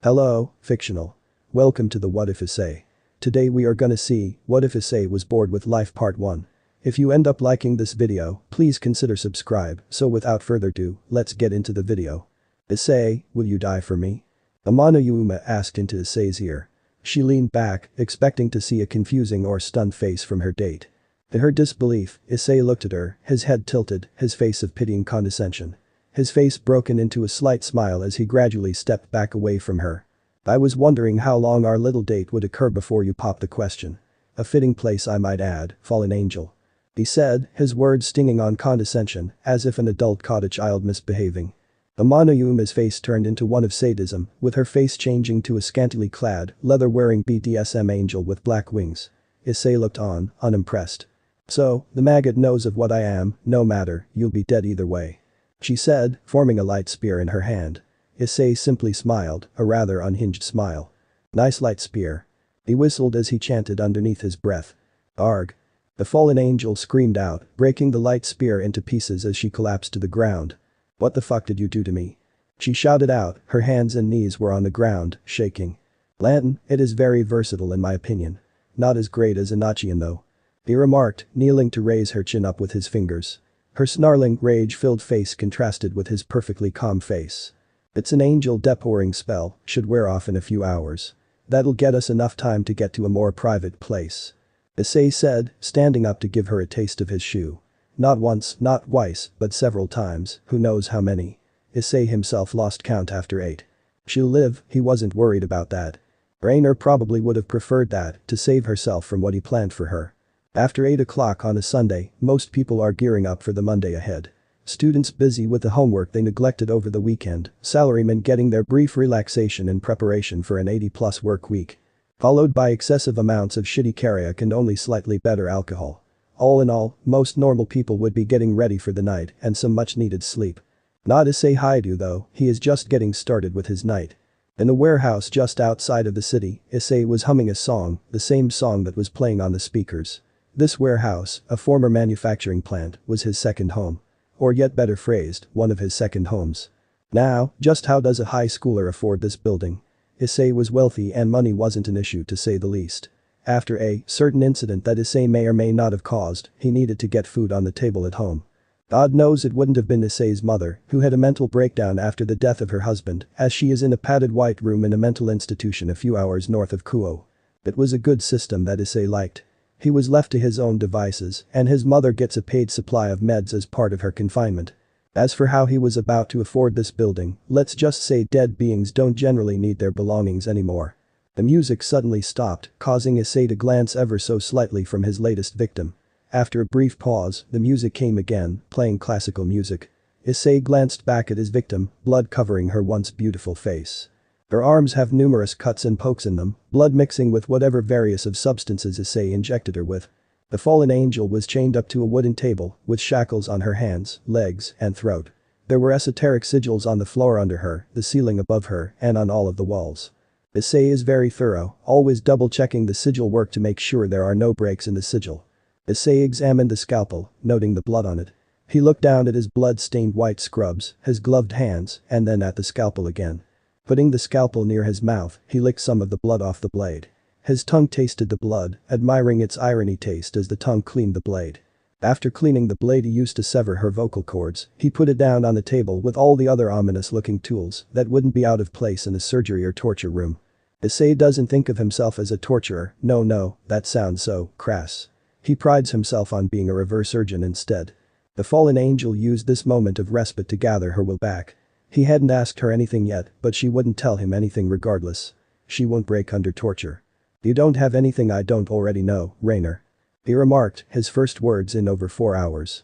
Hello, fictional. Welcome to the What If Essay. Today we are gonna see, what if Essay was bored with life part 1. If you end up liking this video, please consider subscribe, so without further ado, let's get into the video. Essay, will you die for me? Amano Yuma asked into Essay's ear. She leaned back, expecting to see a confusing or stunned face from her date. To her disbelief, Essay looked at her, his head tilted, his face of pitying condescension. His face broken into a slight smile as he gradually stepped back away from her. I was wondering how long our little date would occur before you popped the question. A fitting place I might add, fallen angel. He said, his words stinging on condescension, as if an adult caught a child misbehaving. Amano Yuma's face turned into one of sadism, with her face changing to a scantily clad, leather-wearing BDSM angel with black wings. Essay looked on, unimpressed. So, the maggot knows of what I am, no matter, you'll be dead either way. She said, forming a light spear in her hand. Essay simply smiled, a rather unhinged smile. Nice light spear. He whistled as he chanted underneath his breath. Arg. The fallen angel screamed out, breaking the light spear into pieces as she collapsed to the ground. What the fuck did you do to me? She shouted out, her hands and knees were on the ground, shaking. Lanton, it is very versatile in my opinion. Not as great as Anachian though. He remarked, kneeling to raise her chin up with his fingers. Her snarling, rage-filled face contrasted with his perfectly calm face. It's an angel depouring spell, should wear off in a few hours. That'll get us enough time to get to a more private place. Essay said, standing up to give her a taste of his shoe. Not once, not twice, but several times, who knows how many. Essay himself lost count after 8. She'll live, he wasn't worried about that. Rainer probably would have preferred that, to save herself from what he planned for her. After 8 o'clock on a Sunday, most people are gearing up for the Monday ahead. Students busy with the homework they neglected over the weekend, salarymen getting their brief relaxation in preparation for an 80-plus work week. Followed by excessive amounts of shitty karaoke and only slightly better alcohol. All in all, most normal people would be getting ready for the night and some much-needed sleep. Not Issei Hyoudou though, he is just getting started with his night. In a warehouse just outside of the city, Issei was humming a song, the same song that was playing on the speakers. This warehouse, a former manufacturing plant, was his second home. Or yet better phrased, one of his second homes. Now, just how does a high schooler afford this building? Issei was wealthy and money wasn't an issue to say the least. After a certain incident that Issei may or may not have caused, he needed to get food on the table at home. God knows it wouldn't have been Issei's mother, who had a mental breakdown after the death of her husband, as she is in a padded white room in a mental institution a few hours north of Kuo. It was a good system that Issei liked. He was left to his own devices, and his mother gets a paid supply of meds as part of her confinement. As for how he was about to afford this building, let's just say dead beings don't generally need their belongings anymore. The music suddenly stopped, causing Issei to glance ever so slightly from his latest victim. After a brief pause, the music came again, playing classical music. Issei glanced back at his victim, blood covering her once beautiful face. Her arms have numerous cuts and pokes in them, blood mixing with whatever various of substances Issei injected her with. The fallen angel was chained up to a wooden table, with shackles on her hands, legs, and throat. There were esoteric sigils on the floor under her, the ceiling above her, and on all of the walls. Issei is very thorough, always double-checking the sigil work to make sure there are no breaks in the sigil. Issei examined the scalpel, noting the blood on it. He looked down at his blood-stained white scrubs, his gloved hands, and then at the scalpel again. Putting the scalpel near his mouth, he licked some of the blood off the blade. His tongue tasted the blood, admiring its irony taste as the tongue cleaned the blade. After cleaning the blade he used to sever her vocal cords, he put it down on the table with all the other ominous-looking tools that wouldn't be out of place in a surgery or torture room. Issei doesn't think of himself as a torturer, no, that sounds so crass. He prides himself on being a reverse surgeon instead. The fallen angel used this moment of respite to gather her will back. He hadn't asked her anything yet, but she wouldn't tell him anything regardless. She won't break under torture. You don't have anything I don't already know, Rainer. He remarked, his first words in over 4 hours.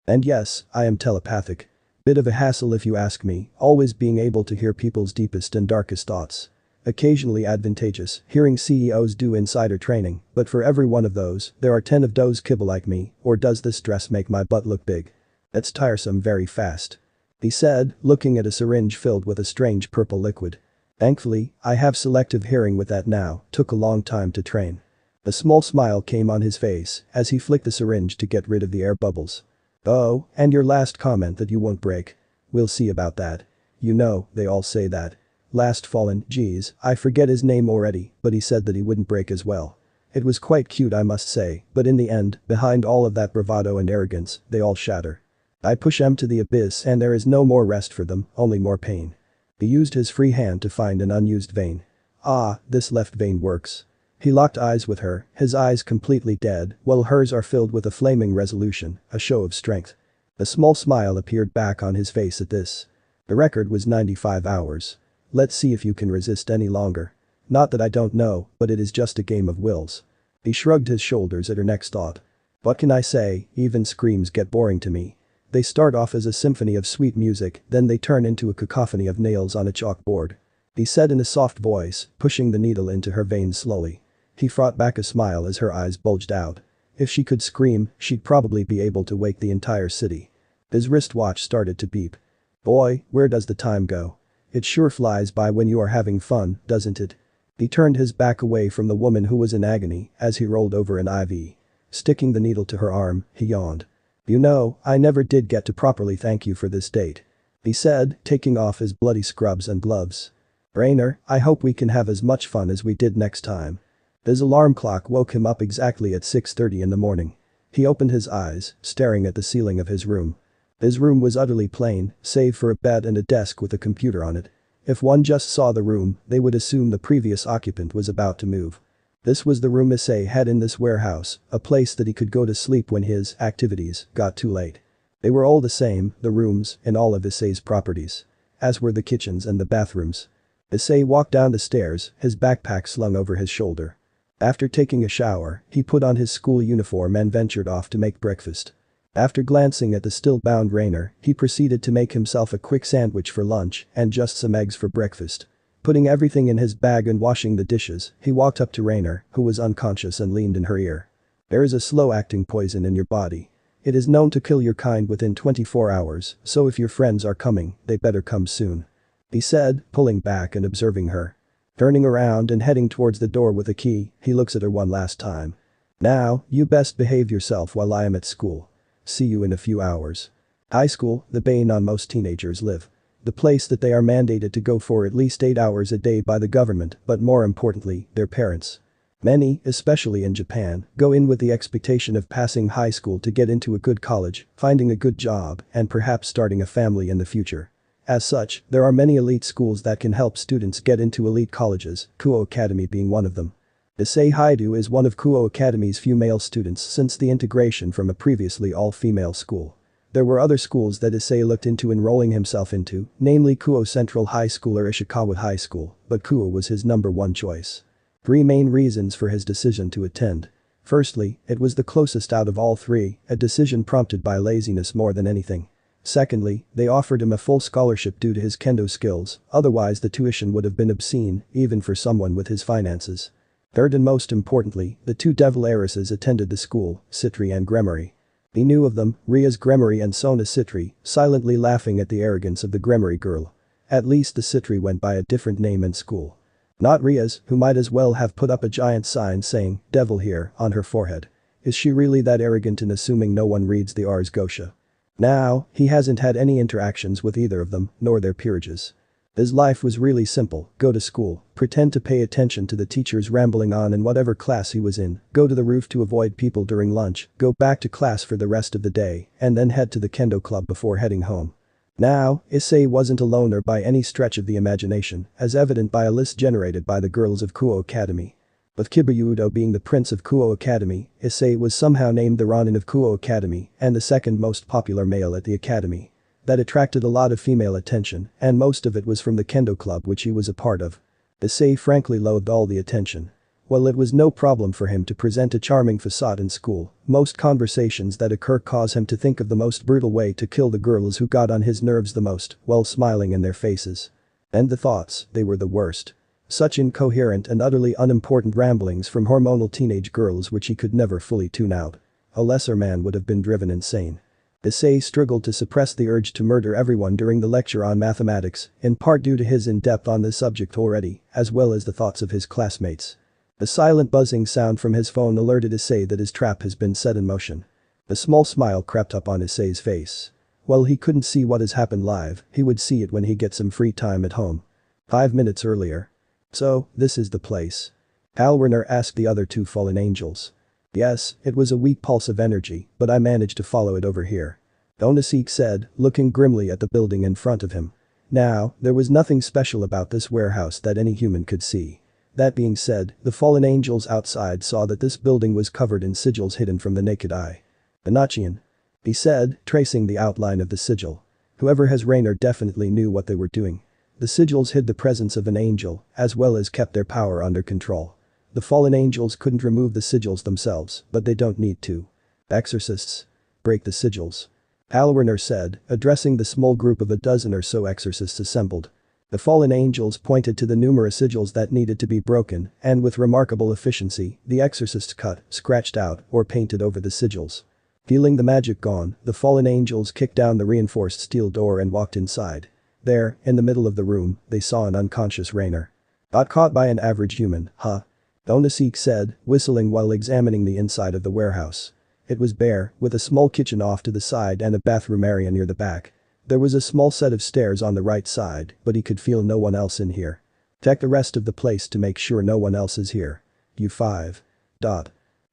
And yes, I am telepathic. Bit of a hassle if you ask me, always being able to hear people's deepest and darkest thoughts. Occasionally advantageous, hearing CEOs do insider training, but for every one of those, there are 10 of those kibble like me, or does this dress make my butt look big? That's tiresome very fast. He said, looking at a syringe filled with a strange purple liquid. Thankfully, I have selective hearing with that now, took a long time to train. A small smile came on his face as he flicked the syringe to get rid of the air bubbles. Oh, and your last comment that you won't break. We'll see about that. You know, they all say that. last fallen, geez, I forget his name already, but he said that he wouldn't break as well. It was quite cute I must say, but in the end, behind all of that bravado and arrogance, they all shatter. I push them to the abyss and there is no more rest for them, only more pain. He used his free hand to find an unused vein. Ah, this left vein works. He locked eyes with her, his eyes completely dead, while hers are filled with a flaming resolution, a show of strength. A small smile appeared back on his face at this. The record was 95 hours. Let's see if you can resist any longer. Not that I don't know, but it is just a game of wills. He shrugged his shoulders at her next thought. What can I say, even screams get boring to me. They start off as a symphony of sweet music, then they turn into a cacophony of nails on a chalkboard. He said in a soft voice, pushing the needle into her veins slowly. He fought back a smile as her eyes bulged out. If she could scream, she'd probably be able to wake the entire city. His wristwatch started to beep. Boy, where does the time go? It sure flies by when you are having fun, doesn't it? He turned his back away from the woman who was in agony as he rolled over an IV. Sticking the needle to her arm, he yawned. You know, I never did get to properly thank you for this date. He said, taking off his bloody scrubs and gloves. Rainer, I hope we can have as much fun as we did next time. His alarm clock woke him up exactly at 6:30 in the morning. He opened his eyes, staring at the ceiling of his room. His room was utterly plain, save for a bed and a desk with a computer on it. If one just saw the room, they would assume the previous occupant was about to move. This was the room Issei had in this warehouse, a place that he could go to sleep when his activities got too late. They were all the same, the rooms, in all of Issei's properties. As were the kitchens and the bathrooms. Issei walked down the stairs, his backpack slung over his shoulder. After taking a shower, he put on his school uniform and ventured off to make breakfast. After glancing at the still-bound Rainer, he proceeded to make himself a quick sandwich for lunch and just some eggs for breakfast. Putting everything in his bag and washing the dishes, he walked up to Rainer, who was unconscious and leaned in her ear. There is a slow-acting poison in your body. It is known to kill your kind within 24 hours, so if your friends are coming, they better come soon. He said, pulling back and observing her. Turning around and heading towards the door with a key, he looks at her one last time. Now, you best behave yourself while I am at school. See you in a few hours. High school, the bane on most teenagers live. The place that they are mandated to go for at least 8 hours a day by the government, but more importantly, their parents. Many, especially in Japan, go in with the expectation of passing high school to get into a good college, finding a good job, and perhaps starting a family in the future. As such, there are many elite schools that can help students get into elite colleges, Kuo Academy being one of them. Issei Hyoudou is one of Kuo Academy's few male students since the integration from a previously all-female school. There were other schools that Issei looked into enrolling himself into, namely Kuo Central High School or Ishikawa High School, but Kuo was his number one choice. 3 main reasons for his decision to attend. Firstly, it was the closest out of all 3, a decision prompted by laziness more than anything. Secondly, they offered him a full scholarship due to his kendo skills, otherwise the tuition would have been obscene, even for someone with his finances. Third and most importantly, the 2 devil heiresses attended the school, Citri and Gremory. He knew of them, Ria's Gremory and Sona Citri, silently laughing at the arrogance of the Gremory girl. At least the Citri went by a different name in school. Not Ria's, who might as well have put up a giant sign saying, "Devil here," on her forehead. Is she really that arrogant in assuming no one reads the Ars Gotia? Now, he hasn't had any interactions with either of them, nor their peerages. His life was really simple, go to school, pretend to pay attention to the teachers rambling on in whatever class he was in, go to the roof to avoid people during lunch, go back to class for the rest of the day, and then head to the kendo club before heading home. Now, Issei wasn't a loner by any stretch of the imagination, as evident by a list generated by the girls of Kuo Academy. With Hyoudou being the prince of Kuo Academy, Issei was somehow named the Ronin of Kuo Academy and the second most popular male at the academy. That attracted a lot of female attention, and most of it was from the kendo club which he was a part of. Issei frankly loathed all the attention. While it was no problem for him to present a charming facade in school, most conversations that occur cause him to think of the most brutal way to kill the girls who got on his nerves the most, while smiling in their faces. And the thoughts, they were the worst. Such incoherent and utterly unimportant ramblings from hormonal teenage girls which he could never fully tune out. A lesser man would have been driven insane. Issei struggled to suppress the urge to murder everyone during the lecture on mathematics, in part due to his in-depth on this subject already, as well as the thoughts of his classmates. The silent buzzing sound from his phone alerted Issei that his trap has been set in motion. A small smile crept up on Issei's face. While he couldn't see what has happened live, he would see it when he gets some free time at home. 5 minutes earlier. So, this is the place. Alwerner asked the other two fallen angels. Yes, it was a weak pulse of energy, but I managed to follow it over here. Onasik said, looking grimly at the building in front of him. Now, there was nothing special about this warehouse that any human could see. That being said, the fallen angels outside saw that this building was covered in sigils hidden from the naked eye. Anachian. He said, tracing the outline of the sigil. Whoever has Raynor definitely knew what they were doing. The sigils hid the presence of an angel, as well as kept their power under control. The fallen angels couldn't remove the sigils themselves, but they don't need to. Exorcists. Break the sigils. Alwerner said, addressing the small group of a dozen or so exorcists assembled. The fallen angels pointed to the numerous sigils that needed to be broken, and with remarkable efficiency, the exorcists cut, scratched out, or painted over the sigils. Feeling the magic gone, the fallen angels kicked down the reinforced steel door and walked inside. There, in the middle of the room, they saw an unconscious Raynor. Got caught by an average human, huh? Onasik said, whistling while examining the inside of the warehouse. It was bare, with a small kitchen off to the side and a bathroom area near the back. There was a small set of stairs on the right side, but he could feel no one else in here. Check the rest of the place to make sure no one else is here. You 5.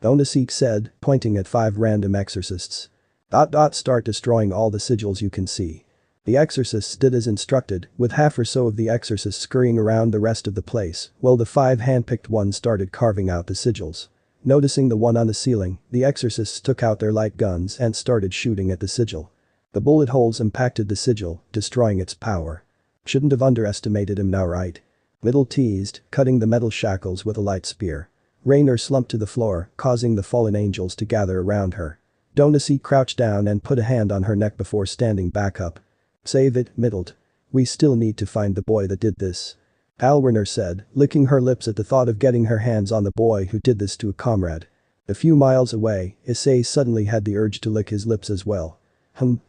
Onasik said, pointing at 5 random exorcists. Start destroying all the sigils you can see. The exorcists did as instructed, with half or so of the exorcists scurrying around the rest of the place, while the 5 hand-picked ones started carving out the sigils. Noticing the one on the ceiling, the exorcists took out their light guns and started shooting at the sigil. The bullet holes impacted the sigil, destroying its power. Shouldn't have underestimated him now, right? Middle teased, cutting the metal shackles with a light spear. Raynor slumped to the floor, causing the fallen angels to gather around her. Onasik crouched down and put a hand on her neck before standing back up. Save it, middled. We still need to find the boy that did this. Alwerner said, licking her lips at the thought of getting her hands on the boy who did this to a comrade. A few miles away, Issei suddenly had the urge to lick his lips as well.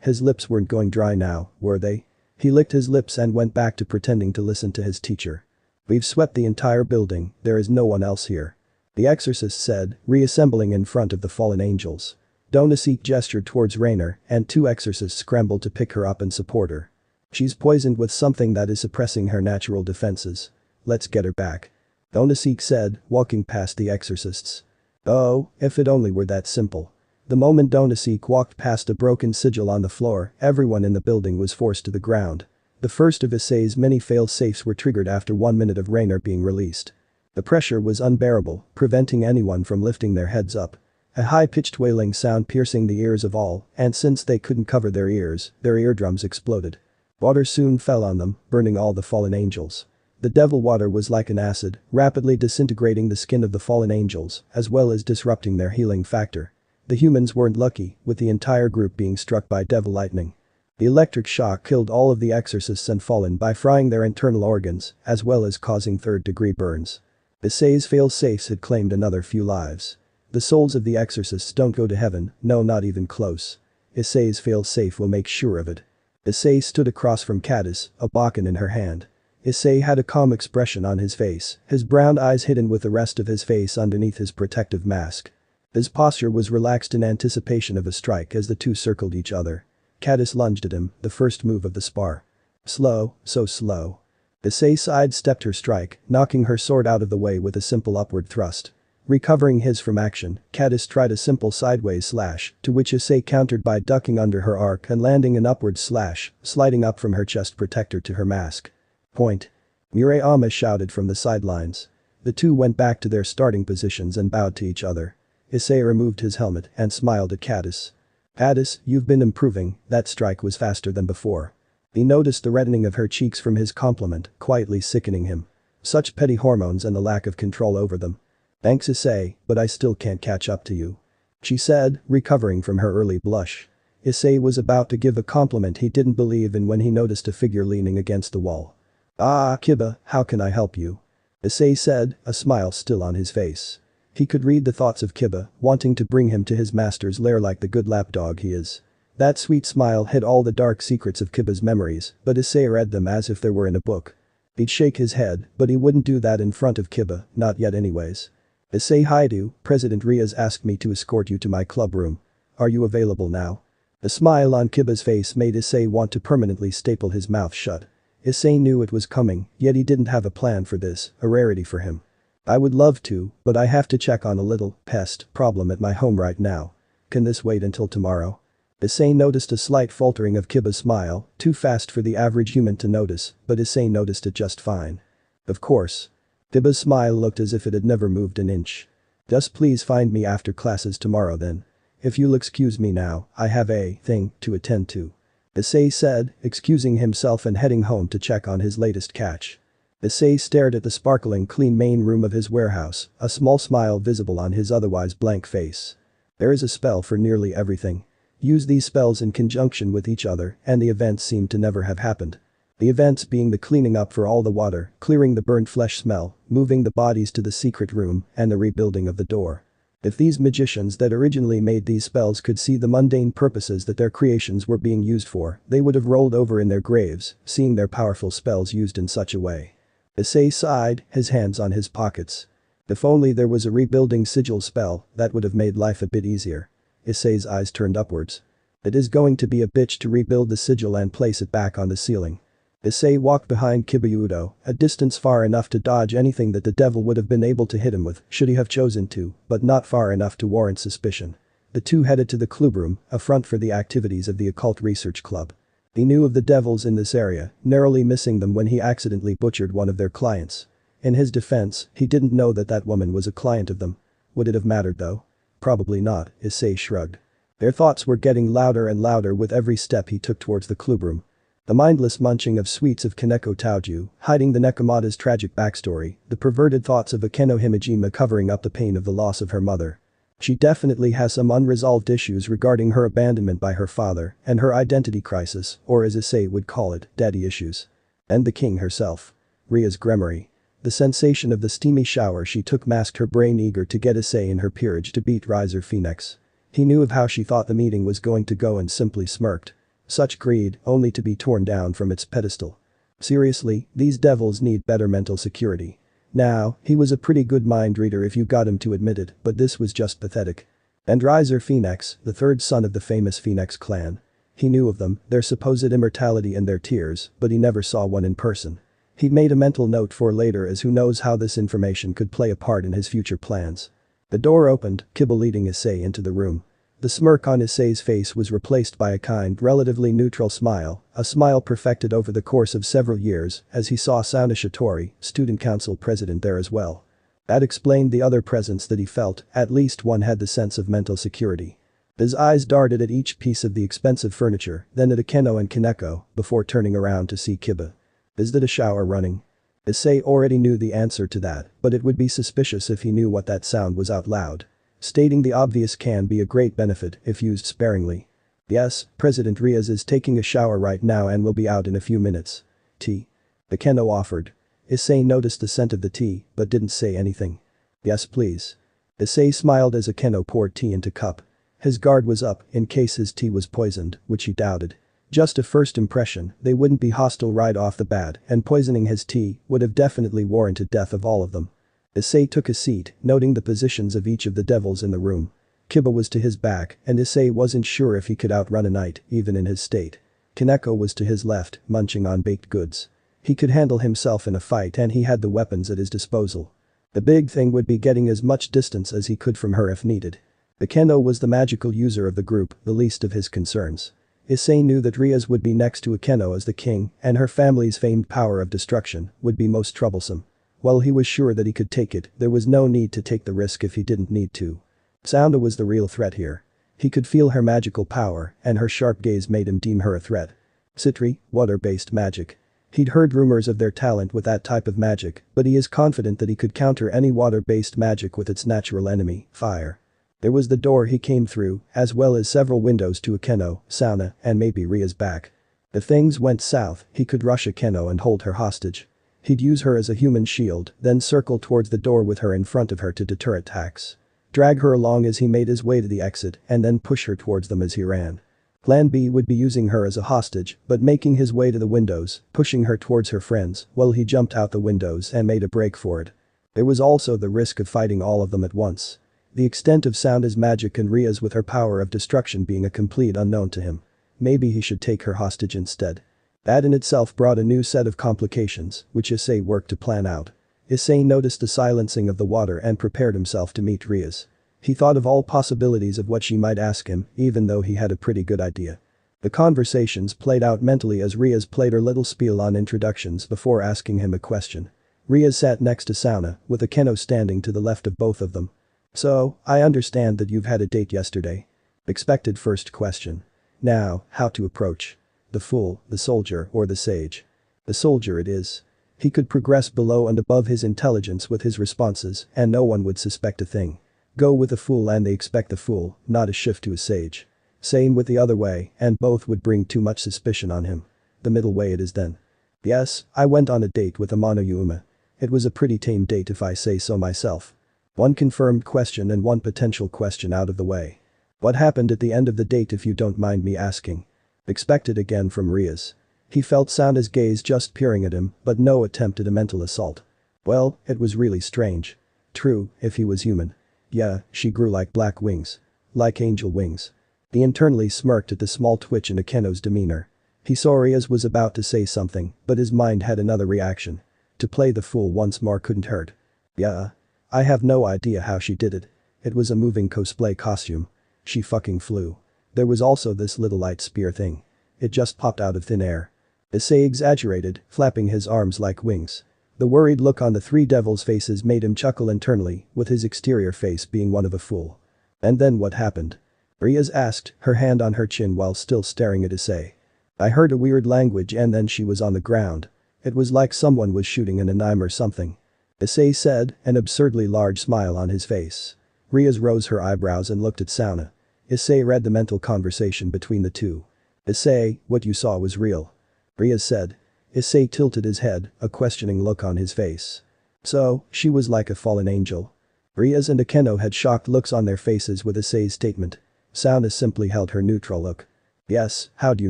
His lips weren't going dry now, were they? He licked his lips and went back to pretending to listen to his teacher. We've swept the entire building, there is no one else here. The exorcist said, reassembling in front of the fallen angels. Onasik gestured towards Raynor, and 2 exorcists scrambled to pick her up and support her. She's poisoned with something that is suppressing her natural defenses. Let's get her back. Onasik said, walking past the exorcists. Oh, if it only were that simple. The moment Onasik walked past a broken sigil on the floor, everyone in the building was forced to the ground. The first of Issei's many fail-safes were triggered after 1 minute of Raynor being released. The pressure was unbearable, preventing anyone from lifting their heads up. A high-pitched wailing sound piercing the ears of all, and since they couldn't cover their ears, their eardrums exploded. Water soon fell on them, burning all the fallen angels. The devil water was like an acid, rapidly disintegrating the skin of the fallen angels, as well as disrupting their healing factor. The humans weren't lucky, with the entire group being struck by devil lightning. The electric shock killed all of the exorcists and fallen by frying their internal organs, as well as causing third-degree burns. Issei's fail-safes had claimed another few lives. The souls of the exorcists don't go to heaven, no, not even close. Issei's fail-safe will make sure of it. Issei stood across from Caddis, a bokken in her hand. Issei had a calm expression on his face, his brown eyes hidden with the rest of his face underneath his protective mask. His posture was relaxed in anticipation of a strike as the two circled each other. Caddis lunged at him, the first move of the spar. Slow, so slow. Issei sidestepped her strike, knocking her sword out of the way with a simple upward thrust. Recovering his from action, Caddis tried a simple sideways slash, to which Issei countered by ducking under her arc and landing an upward slash, sliding up from her chest protector to her mask. Point. Murayama shouted from the sidelines. The two went back to their starting positions and bowed to each other. Issei removed his helmet and smiled at Caddis. Caddis, you've been improving, that strike was faster than before. He noticed the reddening of her cheeks from his compliment, quietly sickening him. Such petty hormones and the lack of control over them. Thanks Issei, but I still can't catch up to you. She said, recovering from her early blush. Issei was about to give a compliment he didn't believe in when he noticed a figure leaning against the wall. Ah, Kiba, how can I help you? Issei said, a smile still on his face. He could read the thoughts of Kiba, wanting to bring him to his master's lair like the good lapdog he is. That sweet smile hid all the dark secrets of Kiba's memories, but Issei read them as if they were in a book. He'd shake his head, but he wouldn't do that in front of Kiba, not yet anyways. Issei Hyoudou, President Riaz asked me to escort you to my club room. Are you available now? The smile on Kiba's face made Issei want to permanently staple his mouth shut. Issei knew it was coming, yet he didn't have a plan for this, a rarity for him. I would love to, but I have to check on a little pest problem at my home right now. Can this wait until tomorrow? Issei noticed a slight faltering of Kiba's smile, too fast for the average human to notice, but Issei noticed it just fine. Of course. Kiba's smile looked as if it had never moved an inch. Just please find me after classes tomorrow then. If you'll excuse me now, I have a thing to attend to. Issei said, excusing himself and heading home to check on his latest catch. Issei stared at the sparkling clean main room of his warehouse, a small smile visible on his otherwise blank face. There is a spell for nearly everything. Use these spells in conjunction with each other and the events seem to never have happened. The events being the cleaning up for all the water, clearing the burnt flesh smell, moving the bodies to the secret room, and the rebuilding of the door. If these magicians that originally made these spells could see the mundane purposes that their creations were being used for, they would have rolled over in their graves, seeing their powerful spells used in such a way. Issei sighed, his hands on his pockets. If only there was a rebuilding sigil spell, that would have made life a bit easier. Issei's eyes turned upwards. It is going to be a bitch to rebuild the sigil and place it back on the ceiling. Issei walked behind Hyoudou, a distance far enough to dodge anything that the devil would have been able to hit him with should he have chosen to, but not far enough to warrant suspicion. The two headed to the clubroom, a front for the activities of the occult research club. He knew of the devils in this area, narrowly missing them when he accidentally butchered one of their clients. In his defense, he didn't know that that woman was a client of them. Would it have mattered though? Probably not, Issei shrugged. Their thoughts were getting louder and louder with every step he took towards the clubroom. The mindless munching of sweets of Kaneko Taoju, hiding the Nekomata's tragic backstory, the perverted thoughts of Akeno Himejima covering up the pain of the loss of her mother. She definitely has some unresolved issues regarding her abandonment by her father and her identity crisis, or as Issei would call it, daddy issues. And the king herself. Ria's gremmerie. The sensation of the steamy shower she took masked her brain, eager to get Issei in her peerage to beat Riser Phoenix. He knew of how she thought the meeting was going to go and simply smirked. Such greed, only to be torn down from its pedestal. Seriously, these devils need better mental security. Now, he was a pretty good mind reader if you got him to admit it, but this was just pathetic. And Riser Phoenix, the third son of the famous Phoenix clan. He knew of them, their supposed immortality and their tears, but he never saw one in person. He'd made a mental note for later, as who knows how this information could play a part in his future plans. The door opened, Kiba leading Issei into the room. The smirk on Issei's face was replaced by a kind, relatively neutral smile, a smile perfected over the course of several years as he saw Sauna Shitori, student council president, there as well. That explained the other presence that he felt, at least one had the sense of mental security. His eyes darted at each piece of the expensive furniture, then at Akeno and Kaneko, before turning around to see Kiba. Is that a shower running? Issei already knew the answer to that, but it would be suspicious if he knew what that sound was out loud. Stating the obvious can be a great benefit if used sparingly. Yes, President Riaz is taking a shower right now and will be out in a few minutes. Tea. Akeno offered. Issei noticed the scent of the tea, but didn't say anything. Yes please. Issei smiled as Akeno poured tea into cup. His guard was up in case his tea was poisoned, which he doubted. Just a first impression, they wouldn't be hostile right off the bat, and poisoning his tea would have definitely warranted death of all of them. Issei took a seat, noting the positions of each of the devils in the room. Kiba was to his back, and Issei wasn't sure if he could outrun a knight, even in his state. Kaneko was to his left, munching on baked goods. He could handle himself in a fight and he had the weapons at his disposal. The big thing would be getting as much distance as he could from her if needed. Akeno was the magical user of the group, the least of his concerns. Issei knew that Riaz would be next to Akeno as the king, and her family's famed power of destruction would be most troublesome. While he was sure that he could take it, there was no need to take the risk if he didn't need to. Sounda was the real threat here. He could feel her magical power, and her sharp gaze made him deem her a threat. Citri, water-based magic. He'd heard rumors of their talent with that type of magic, but he is confident that he could counter any water-based magic with its natural enemy, fire. There was the door he came through, as well as several windows to Akeno, Sauna, and maybe Ria's back. If things went south, he could rush Akeno and hold her hostage. He'd use her as a human shield, then circle towards the door with her in front of her to deter attacks. Drag her along as he made his way to the exit, and then push her towards them as he ran. Plan B would be using her as a hostage, but making his way to the windows, pushing her towards her friends, while he jumped out the windows and made a break for it. There was also the risk of fighting all of them at once. The extent of Sounda's magic and Ria's with her power of destruction being a complete unknown to him. Maybe he should take her hostage instead. That in itself brought a new set of complications, which Issei worked to plan out. Issei noticed the silencing of the water and prepared himself to meet Ria's. He thought of all possibilities of what she might ask him, even though he had a pretty good idea. The conversations played out mentally as Ria's played her little spiel on introductions before asking him a question. Ria sat next to Sauna, with Akeno standing to the left of both of them. "So, I understand that you've had a date yesterday." Expected first question. Now, how to approach? The fool, the soldier, or the sage? The soldier it is. He could progress below and above his intelligence with his responses and no one would suspect a thing. Go with a fool and they expect the fool, not a shift to a sage. Same with the other way and both would bring too much suspicion on him. The middle way it is then. Yes, I went on a date with Amano Yuma. It was a pretty tame date if I say so myself. One confirmed question and one potential question out of the way. What happened at the end of the date if you don't mind me asking? Expected again from Rias. He felt Sauna's gaze just peering at him, but no attempt at a mental assault. Well, it was really strange. True, if he was human. Yeah, she grew like black wings. Like angel wings. He internally smirked at the small twitch in Akeno's demeanor. He saw Rias was about to say something, but his mind had another reaction. To play the fool once more couldn't hurt. Yeah. I have no idea how she did it. It was a moving cosplay costume. She fucking flew. There was also this little light spear thing. It just popped out of thin air. Issei exaggerated, flapping his arms like wings. The worried look on the three devils' faces made him chuckle internally, with his exterior face being one of a fool. And then what happened? Rias asked, her hand on her chin while still staring at Issei. I heard a weird language and then she was on the ground. It was like someone was shooting an anime or something. Issei said, an absurdly large smile on his face. Rias rose her eyebrows and looked at Sauna. Issei read the mental conversation between the two. Issei, what you saw was real. Rias said. Issei tilted his head, a questioning look on his face. So, she was like a fallen angel. Rias and Akeno had shocked looks on their faces with Issei's statement. Sauna simply held her neutral look. Yes, how do you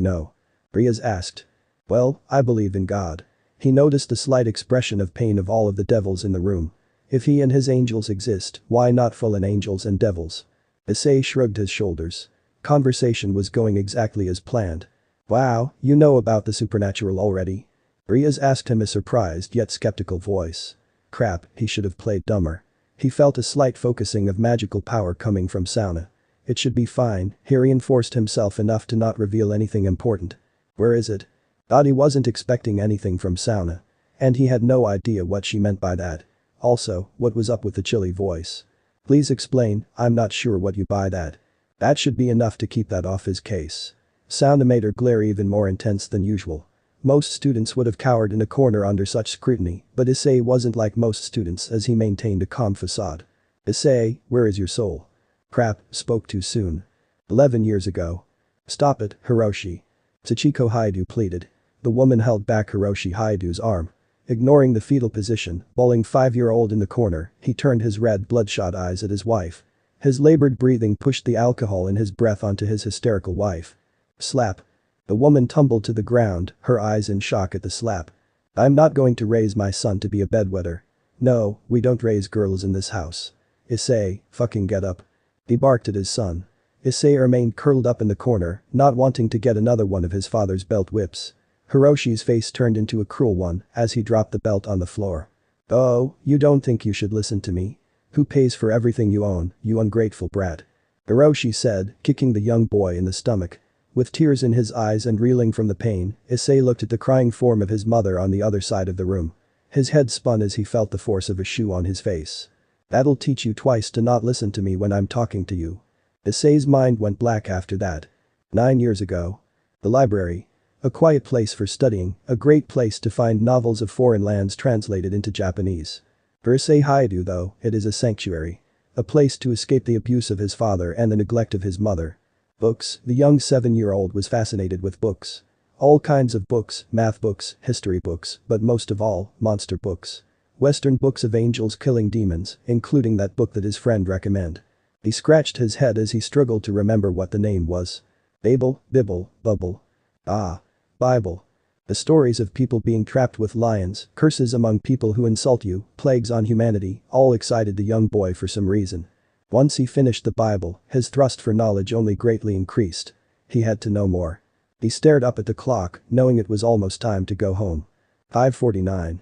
know? Rias asked. Well, I believe in God. He noticed the slight expression of pain of all of the devils in the room. If he and his angels exist, why not fallen angels and devils? Issei shrugged his shoulders. Conversation was going exactly as planned. Wow, you know about the supernatural already? Rias asked him a surprised yet skeptical voice. Crap, he should have played dumber. He felt a slight focusing of magical power coming from Sauna. It should be fine, he reinforced himself enough to not reveal anything important. Where is it? Thought he wasn't expecting anything from Sauna. And he had no idea what she meant by that. Also, what was up with the chilly voice? Please explain, I'm not sure what you by that. That should be enough to keep that off his case. Sauna made her glare even more intense than usual. Most students would have cowered in a corner under such scrutiny, but Issei wasn't like most students as he maintained a calm facade. Issei, where is your soul? Crap, spoke too soon. 11 years ago. Stop it, Hiroshi. Sachiko Hyoudou pleaded. The woman held back Hiroshi Hyoudu's arm. Ignoring the fetal position, bawling 5-year-old in the corner, he turned his red bloodshot eyes at his wife. His labored breathing pushed the alcohol in his breath onto his hysterical wife. Slap. The woman tumbled to the ground, her eyes in shock at the slap. I'm not going to raise my son to be a bedwetter. No, we don't raise girls in this house. Issei, fucking get up. He barked at his son. Issei remained curled up in the corner, not wanting to get another one of his father's belt whips. Hiroshi's face turned into a cruel one as he dropped the belt on the floor. Oh, you don't think you should listen to me? Who pays for everything you own, you ungrateful brat? Hiroshi said, kicking the young boy in the stomach. With tears in his eyes and reeling from the pain, Issei looked at the crying form of his mother on the other side of the room. His head spun as he felt the force of a shoe on his face. That'll teach you twice to not listen to me when I'm talking to you. Issei's mind went black after that. 9 years ago. The library. A quiet place for studying, a great place to find novels of foreign lands translated into Japanese. For Issei Hyoudou though, it is a sanctuary. A place to escape the abuse of his father and the neglect of his mother. Books, the young 7-year-old was fascinated with books. All kinds of books, math books, history books, but most of all, monster books. Western books of angels killing demons, including that book that his friend recommended. He scratched his head as he struggled to remember what the name was. Babel, Bibble, Bubble. Ah. Bible. The stories of people being trapped with lions, curses among people who insult you, plagues on humanity, all excited the young boy for some reason. Once he finished the Bible, his thirst for knowledge only greatly increased. He had to know more. He stared up at the clock, knowing it was almost time to go home. 5:49.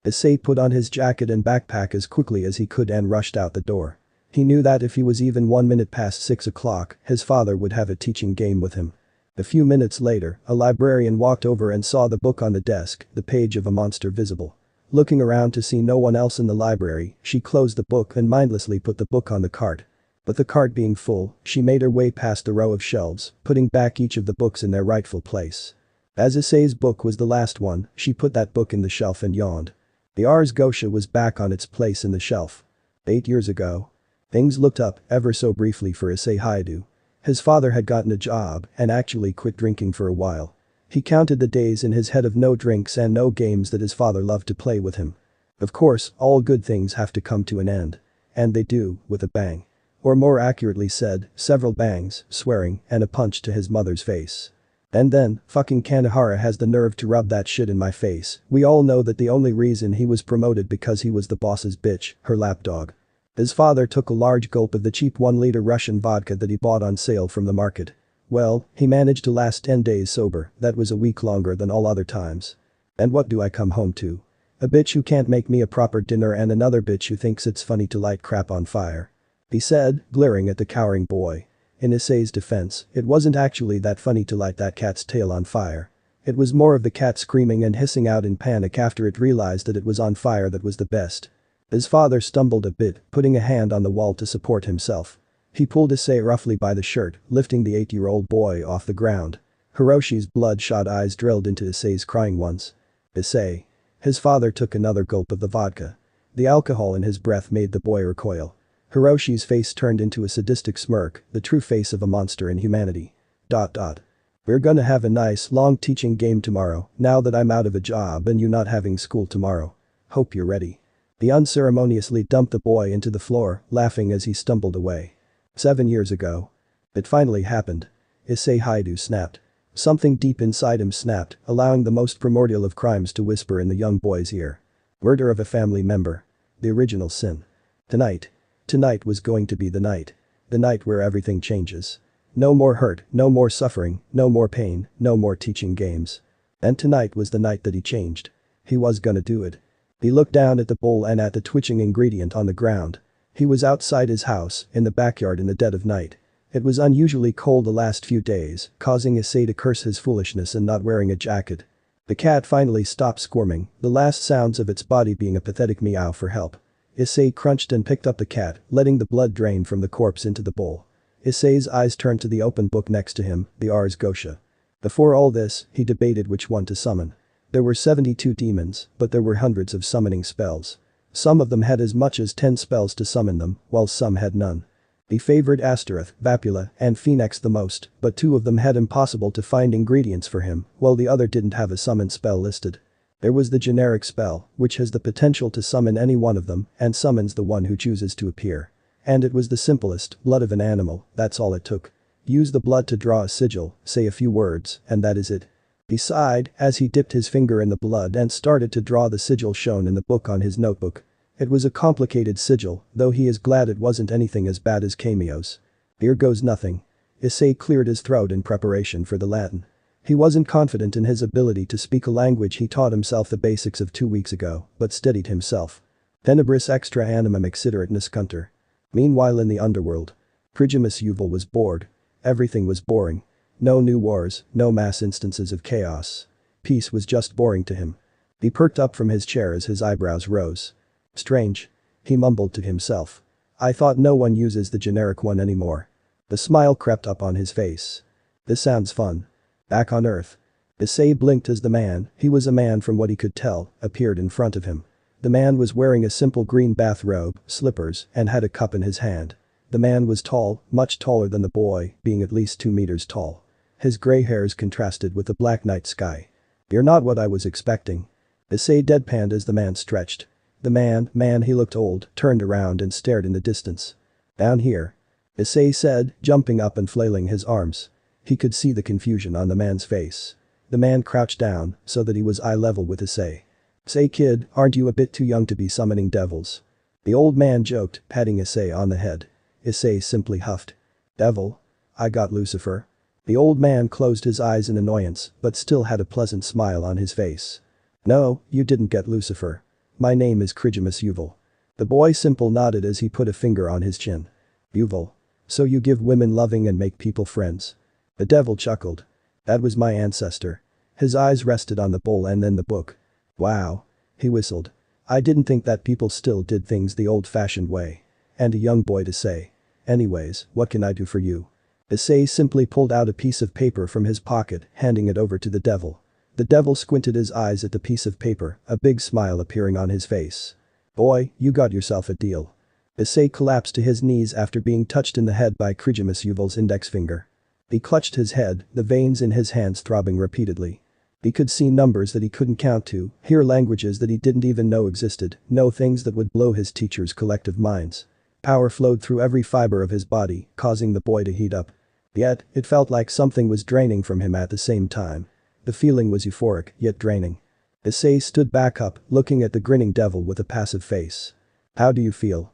Issei put on his jacket and backpack as quickly as he could and rushed out the door. He knew that if he was even 1 minute past 6 o'clock, his father would have a teaching game with him. A few minutes later, a librarian walked over and saw the book on the desk, the page of a monster visible. Looking around to see no one else in the library, she closed the book and mindlessly put the book on the cart. But the cart being full, she made her way past the row of shelves, putting back each of the books in their rightful place. As Issei's book was the last one, she put that book in the shelf and yawned. The Ars Gotia was back on its place in the shelf. 8 years ago. Things looked up, ever so briefly for Issei Hyoudou. His father had gotten a job and actually quit drinking for a while. He counted the days in his head of no drinks and no games that his father loved to play with him. Of course, all good things have to come to an end. And they do, with a bang. Or more accurately said, several bangs, swearing, and a punch to his mother's face. And then, fucking Kanehara has the nerve to rub that shit in my face. We all know that the only reason he was promoted because he was the boss's bitch, her lapdog. His father took a large gulp of the cheap 1-liter Russian vodka that he bought on sale from the market. Well, he managed to last 10 days sober, that was a week longer than all other times. And what do I come home to? A bitch who can't make me a proper dinner and another bitch who thinks it's funny to light crap on fire. He said, glaring at the cowering boy. In Issei's defense, it wasn't actually that funny to light that cat's tail on fire. It was more of the cat screaming and hissing out in panic after it realized that it was on fire that was the best. His father stumbled a bit, putting a hand on the wall to support himself. He pulled Issei roughly by the shirt, lifting the 8-year-old boy off the ground. Hiroshi's bloodshot eyes drilled into Issei's crying ones. Issei. His father took another gulp of the vodka. The alcohol in his breath made the boy recoil. Hiroshi's face turned into a sadistic smirk, the true face of a monster in humanity. We're gonna have a nice long teaching game tomorrow, now that I'm out of a job and you not having school tomorrow. Hope you're ready. He unceremoniously dumped the boy into the floor, laughing as he stumbled away. 7 years ago. It finally happened. Issei Hyoudou snapped. Something deep inside him snapped, allowing the most primordial of crimes to whisper in the young boy's ear. Murder of a family member. The original sin. Tonight. Tonight was going to be the night. The night where everything changes. No more hurt, no more suffering, no more pain, no more teaching games. And tonight was the night that he changed. He was gonna do it. He looked down at the bowl and at the twitching ingredient on the ground. He was outside his house, in the backyard in the dead of night. It was unusually cold the last few days, causing Issei to curse his foolishness in not wearing a jacket. The cat finally stopped squirming, the last sounds of its body being a pathetic meow for help. Issei crunched and picked up the cat, letting the blood drain from the corpse into the bowl. Issei's eyes turned to the open book next to him, the Ars Gotia. Before all this, he debated which one to summon. There were 72 demons, but there were hundreds of summoning spells. Some of them had as much as 10 spells to summon them, while some had none. He favored Astaroth, Vapula, and Phoenix the most, but 2 of them had impossible to find ingredients for him, while the other didn't have a summon spell listed. There was the generic spell, which has the potential to summon any one of them, and summons the one who chooses to appear. And it was the simplest, blood of an animal, that's all it took. Use the blood to draw a sigil, say a few words, and that is it. He sighed as he dipped his finger in the blood and started to draw the sigil shown in the book on his notebook. It was a complicated sigil, though he is glad it wasn't anything as bad as Cameo's. Here goes nothing. Issei cleared his throat in preparation for the Latin. He wasn't confident in his ability to speak a language he taught himself the basics of 2 weeks ago, but steadied himself. Tenebris extra animum exiterit nascunter. Meanwhile in the underworld. Prigimus Yuval was bored. Everything was boring. No new wars, no mass instances of chaos. Peace was just boring to him. He perked up from his chair as his eyebrows rose. Strange. He mumbled to himself. I thought no one uses the generic one anymore. The smile crept up on his face. This sounds fun. Back on Earth. Issei blinked as the man, he was a man from what he could tell, appeared in front of him. The man was wearing a simple green bathrobe, slippers, and had a cup in his hand. The man was tall, much taller than the boy, being at least 2 meters tall. His gray hairs contrasted with the black night sky. You're not what I was expecting. Issei deadpanned as the man stretched. The man, he looked old, turned around and stared in the distance. Down here. Issei said, jumping up and flailing his arms. He could see the confusion on the man's face. The man crouched down, so that he was eye level with Issei. Say kid, aren't you a bit too young to be summoning devils? The old man joked, patting Issei on the head. Issei simply huffed. Devil? I got Lucifer. The old man closed his eyes in annoyance, but still had a pleasant smile on his face. No, you didn't get Lucifer. My name is Hyoudou. The boy simple nodded as he put a finger on his chin. Hyoudou. So you give women loving and make people friends. The devil chuckled. That was my ancestor. His eyes rested on the bowl and then the book. Wow. He whistled. I didn't think that people still did things the old-fashioned way. And a young boy to say. Anyways, what can I do for you? Issei simply pulled out a piece of paper from his pocket, handing it over to the devil. The devil squinted his eyes at the piece of paper, a big smile appearing on his face. Boy, you got yourself a deal. Issei collapsed to his knees after being touched in the head by Hyoudou's index finger. He clutched his head, the veins in his hands throbbing repeatedly. He could see numbers that he couldn't count to, hear languages that he didn't even know existed, know things that would blow his teacher's collective minds. Power flowed through every fiber of his body, causing the boy to heat up. Yet, it felt like something was draining from him at the same time. The feeling was euphoric, yet draining. Issei stood back up, looking at the grinning devil with a passive face. How do you feel?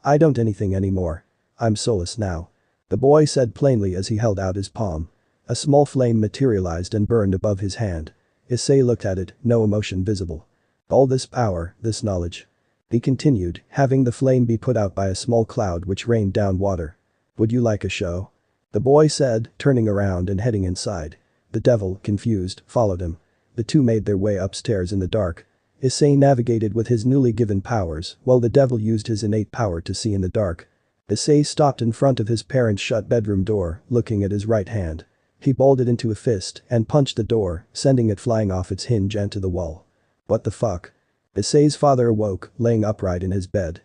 I don't anything anymore. I'm soulless now. The boy said plainly as he held out his palm. A small flame materialized and burned above his hand. Issei looked at it, no emotion visible. All this power, this knowledge. He continued, having the flame be put out by a small cloud which rained down water. Would you like a show? The boy said, turning around and heading inside. The devil, confused, followed him. The two made their way upstairs in the dark. Issei navigated with his newly given powers, while the devil used his innate power to see in the dark. Issei stopped in front of his parents' shut bedroom door, looking at his right hand. He balled it into a fist and punched the door, sending it flying off its hinge and to the wall. What the fuck? Issei's father awoke, laying upright in his bed.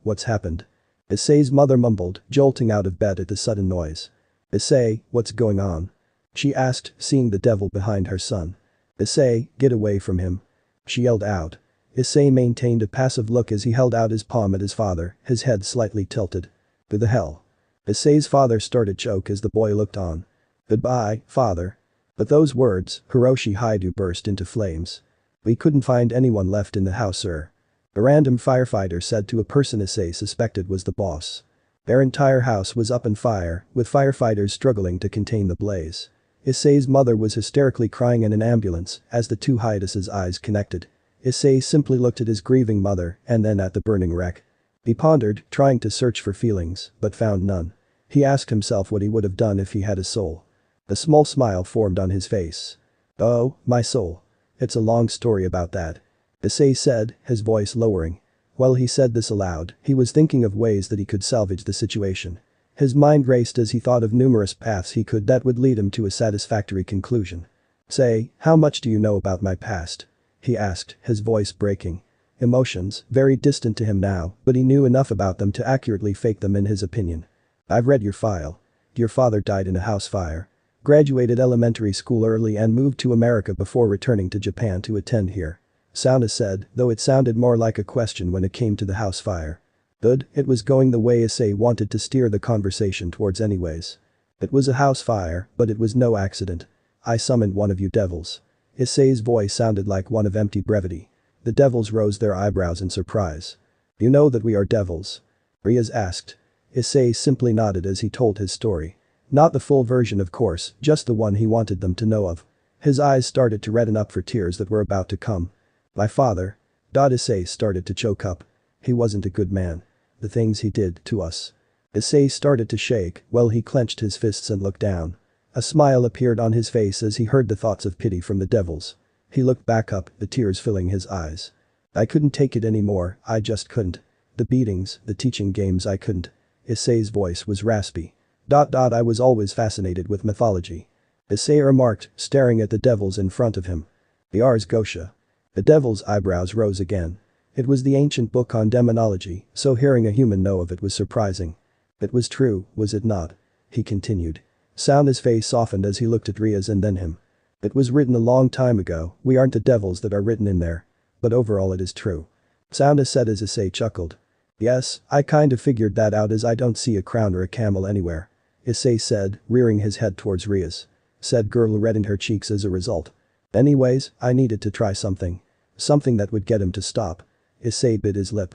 What's happened? Issei's mother mumbled, jolting out of bed at the sudden noise. Issei, what's going on? She asked, seeing the devil behind her son. Issei, get away from him. She yelled out. Issei maintained a passive look as he held out his palm at his father, his head slightly tilted. Who the hell? Issei's father started to choke as the boy looked on. Goodbye, father. But those words, Hiroshi Hyoudou burst into flames. We couldn't find anyone left in the house, sir. A random firefighter said to a person Issei suspected was the boss. Their entire house was up in fire, with firefighters struggling to contain the blaze. Issei's mother was hysterically crying in an ambulance as the two Hyoudou's eyes connected. Issei simply looked at his grieving mother and then at the burning wreck. He pondered, trying to search for feelings, but found none. He asked himself what he would have done if he had a soul. A small smile formed on his face. Oh, my soul. It's a long story about that. Issei said, his voice lowering. While he said this aloud, he was thinking of ways that he could salvage the situation. His mind raced as he thought of numerous paths that would lead him to a satisfactory conclusion. Say, how much do you know about my past? He asked, his voice breaking. Emotions, very distant to him now, but he knew enough about them to accurately fake them in his opinion. I've read your file. Your father died in a house fire. Graduated elementary school early and moved to America before returning to Japan to attend here. Sounda said, though it sounded more like a question when it came to the house fire. Good, it was going the way Issei wanted to steer the conversation towards anyways. It was a house fire, but it was no accident. I summoned one of you devils. Issei's voice sounded like one of empty brevity. The devils rose their eyebrows in surprise. You know that we are devils? Riaz asked. Issei simply nodded as he told his story. Not the full version of course, just the one he wanted them to know of. His eyes started to redden up for tears that were about to come. My father. Issei started to choke up. He wasn't a good man. The things he did to us. Issei started to shake, while he clenched his fists and looked down. A smile appeared on his face as he heard the thoughts of pity from the devils. He looked back up, the tears filling his eyes. I couldn't take it anymore, I just couldn't. The beatings, the teaching games I couldn't. Issei's voice was raspy. I was always fascinated with mythology. Issei remarked, staring at the devils in front of him. The Ars Gotia. The devil's eyebrows rose again. It was the ancient book on demonology, so hearing a human know of it was surprising. It was true, was it not? He continued. Sounda's face softened as he looked at Riaz and then him. It was written a long time ago, we aren't the devils that are written in there. But overall it is true. Sounda said as Issei chuckled. Yes, I kind of figured that out as I don't see a crown or a camel anywhere. Issei said, rearing his head towards Riaz. Said girl reddened her cheeks as a result. Anyways, I needed to try something. Something that would get him to stop. Issei bit his lip.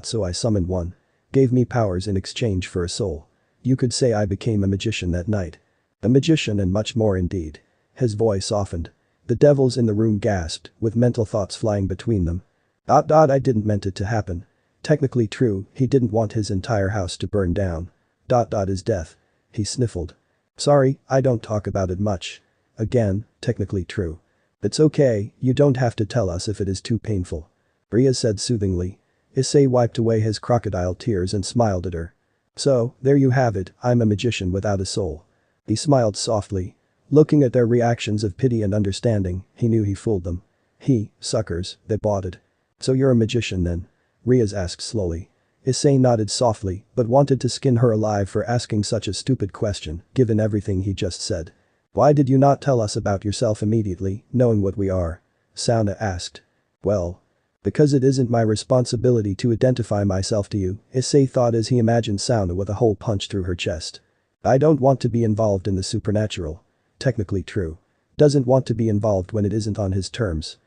So I summoned one. Gave me powers in exchange for a soul. You could say I became a magician that night. A magician and much more indeed. His voice softened. The devils in the room gasped, with mental thoughts flying between them. I didn't meant it to happen. Technically true, he didn't want his entire house to burn down. His death. He sniffled. Sorry, I don't talk about it much. Again, technically true. It's okay, you don't have to tell us if it is too painful. Ria said soothingly. Issei wiped away his crocodile tears and smiled at her. So, there you have it, I'm a magician without a soul. He smiled softly. Looking at their reactions of pity and understanding, he knew he fooled them. Suckers, they bought it. So you're a magician then? Riaz asked slowly. Issei nodded softly, but wanted to skin her alive for asking such a stupid question, given everything he just said. Why did you not tell us about yourself immediately, knowing what we are? Sauna asked. Well. Because it isn't my responsibility to identify myself to you, Issei thought as he imagined Sauna with a hole punched through her chest. I don't want to be involved in the supernatural. Technically true. Doesn't want to be involved when it isn't on his terms.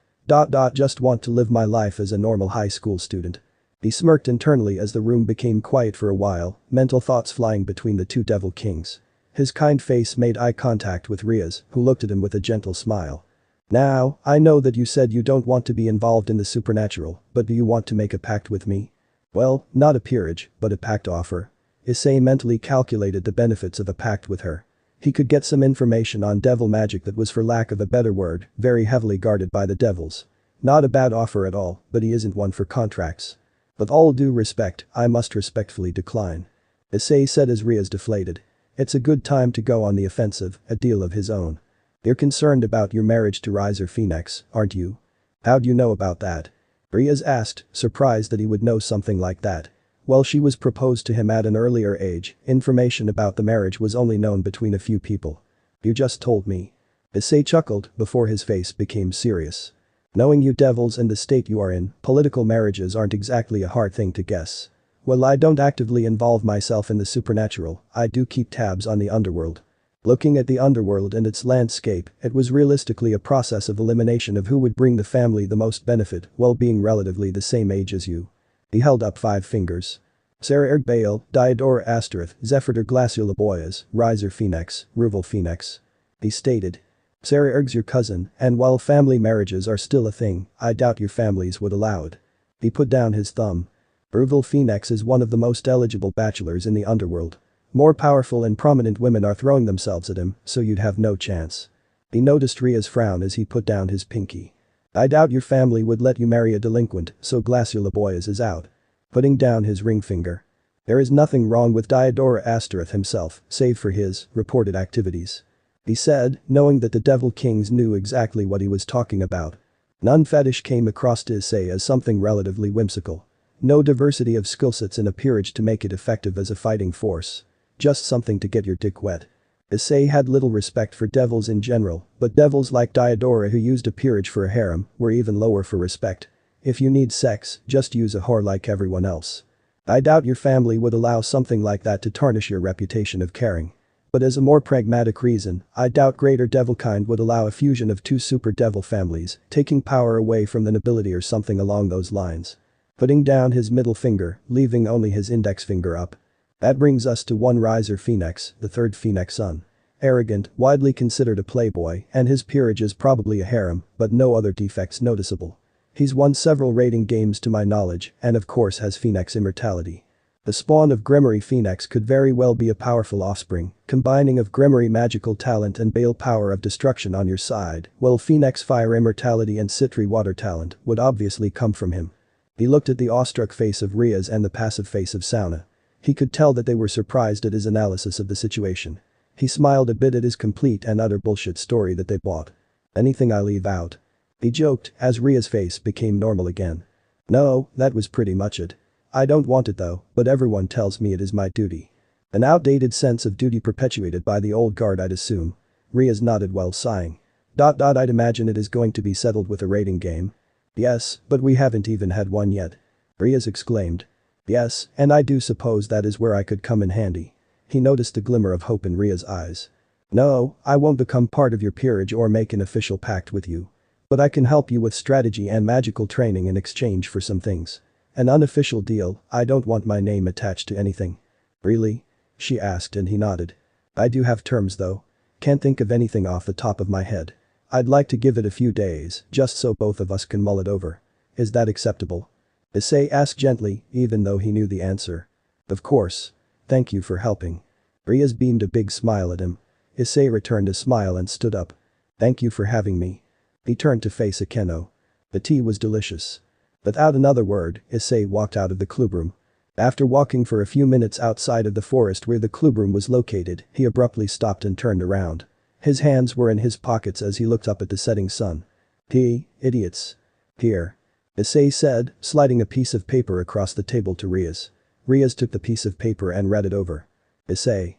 Just want to live my life as a normal high school student. He smirked internally as the room became quiet for a while, mental thoughts flying between the two devil kings. His kind face made eye contact with Riaz, who looked at him with a gentle smile. Now, I know that you said you don't want to be involved in the supernatural, but do you want to make a pact with me? Well, not a peerage, but a pact offer. Issei mentally calculated the benefits of a pact with her. He could get some information on devil magic that was, for lack of a better word, very heavily guarded by the devils. Not a bad offer at all, but he isn't one for contracts. With all due respect, I must respectfully decline. Issei said as Riaz deflated. It's a good time to go on the offensive, a deal of his own. You're concerned about your marriage to Riser Phoenix, aren't you? How'd you know about that? Riaz asked, surprised that he would know something like that. While she was proposed to him at an earlier age, information about the marriage was only known between a few people. You just told me. Issei chuckled before his face became serious. Knowing you devils and the state you are in, political marriages aren't exactly a hard thing to guess. While I don't actively involve myself in the supernatural, I do keep tabs on the underworld. Looking at the underworld and its landscape, it was realistically a process of elimination of who would bring the family the most benefit while being relatively the same age as you. He held up 5 fingers. Sarah Ergbail, Diodora Asterith, Zephyr Glacial Boyas, Riser Phoenix, Ruval Phoenix. He stated. Sarah Erg's your cousin, and while family marriages are still a thing, I doubt your families would allow it. He put down his thumb. Ruval Phoenix is one of the most eligible bachelors in the underworld. More powerful and prominent women are throwing themselves at him, so you'd have no chance. He noticed Ria's frown as he put down his pinky. I doubt your family would let you marry a delinquent, so Glacial Boyas is out. Putting down his ring finger. There is nothing wrong with Diodora Asterith himself, save for his reported activities. He said, knowing that the Devil Kings knew exactly what he was talking about. Nun fetish came across to Issei as something relatively whimsical. No diversity of skillsets in a peerage to make it effective as a fighting force. Just something to get your dick wet. Issei had little respect for devils in general, but devils like Diodora who used a peerage for a harem were even lower for respect. If you need sex, just use a whore like everyone else. I doubt your family would allow something like that to tarnish your reputation of caring. But as a more pragmatic reason, I doubt Greater Devilkind would allow a fusion of 2 super devil families, taking power away from the nobility or something along those lines. Putting down his middle finger, leaving only his index finger up. That brings us to one Riser Phoenix, the 3rd Phoenix son. Arrogant, widely considered a playboy, and his peerage is probably a harem, but no other defects noticeable. He's won several rating games to my knowledge, and of course has Phoenix immortality. The spawn of Grimory Phoenix could very well be a powerful offspring, combining of Grimory magical talent and Bale power of destruction on your side, while Phoenix fire immortality and Citri water talent would obviously come from him. He looked at the awestruck face of Riaz and the passive face of Sauna. He could tell that they were surprised at his analysis of the situation. He smiled a bit at his complete and utter bullshit story that they bought. Anything I leave out? He joked as Ria's face became normal again. No, that was pretty much it. I don't want it though, but everyone tells me it is my duty. An outdated sense of duty perpetuated by the old guard I'd assume. Riaz nodded while sighing. I'd imagine it is going to be settled with a rating game. Yes, but we haven't even had one yet. Riaz exclaimed. Yes, and I do suppose that is where I could come in handy. He noticed a glimmer of hope in Ria's eyes. No, I won't become part of your peerage or make an official pact with you. But I can help you with strategy and magical training in exchange for some things. An unofficial deal, I don't want my name attached to anything. Really? she asked and he nodded. I do have terms though. Can't think of anything off the top of my head. I'd like to give it a few days, just so both of us can mull it over. Is that acceptable? Issei asked gently, even though he knew the answer. Of course. Thank you for helping. Rias beamed a big smile at him. Issei returned a smile and stood up. Thank you for having me. He turned to face Akeno. The tea was delicious. Without another word, Issei walked out of the clubroom. After walking for a few minutes outside of the forest where the clubroom was located, he abruptly stopped and turned around. His hands were in his pockets as he looked up at the setting sun. Idiots. Here. Issei said, sliding a piece of paper across the table to Rias. Rias took the piece of paper and read it over. Issei.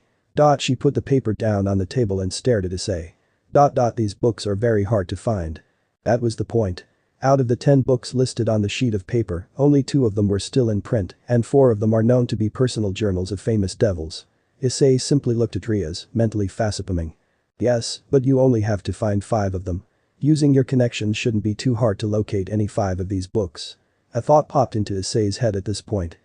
She put the paper down on the table and stared at Issei. These books are very hard to find. That was the point. Out of the 10 books listed on the sheet of paper, only 2 of them were still in print, and 4 of them are known to be personal journals of famous devils. Issei simply looked at Rias, mentally facepalming. Yes, but you only have to find 5 of them. Using your connections shouldn't be too hard to locate any 5 of these books. A thought popped into Issei's head at this point.